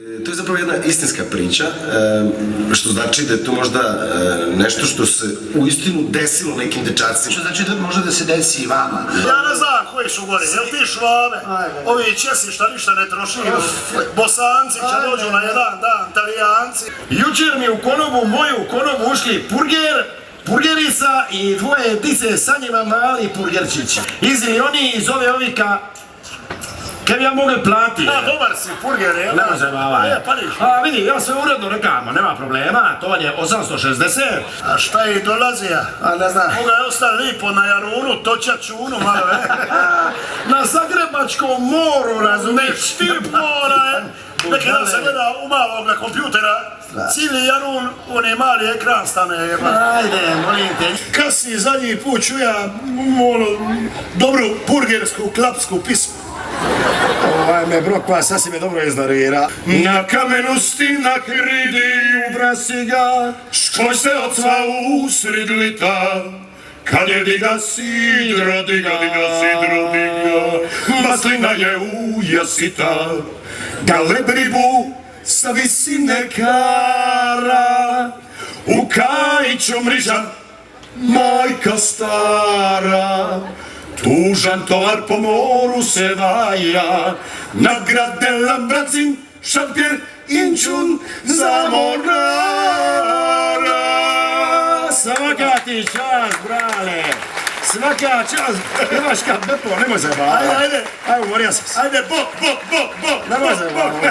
To je zapravo jedna istinska priča, što znači da je to možda nešto što se uistinu desilo nekim dečacima. Što znači da može da se desi i vama. Ja ne znam koji su gore, jel ti švabe? Ovi Česi šta ništa ne troši, Bosanci će dođu na jedan dan, Italijanci. Jučer mi u moju konobu ušli purgerica i dvoje dice sa njima mali purgerčić. Izli oni iz ove ovika, kaj bi ja mogli plati? Dobar si, purger, jel? Ne može bava. Vidi, ja sve uredno rekamo, nema problema, to vam je 860. A šta je dolazija? Ne znam. Moga je ostali lipo na Jarunu, toča čunu malo, Na Zagrebačkom moru, razumiješ? Tip mora, neki dan se gleda u malog na kompjutera, cijeli Jarun, onaj mali ekran stane, Ajde, molim te. Kad si zadnji put čuja dobru purgersku, klapsku pismu? Me brokva sasvim je dobro izdarira. Na kamenusti na hridi ubrasi ga, škoj se od sva usred lita. Kad je diga sidro, diga. Maslina je ujasita, galebribu sa visine kara. U kajiću mrižan, majka stara. Tužan tovar po moru se vaja, nagradela bracin, šampir, inčun za morara. Svaka ti čast, brale, svaka čast, imaš kad bepo, nemoj se bavati. Ajde. Ajde, umorio sam se. Ajde, bok. Nemoj se bavati.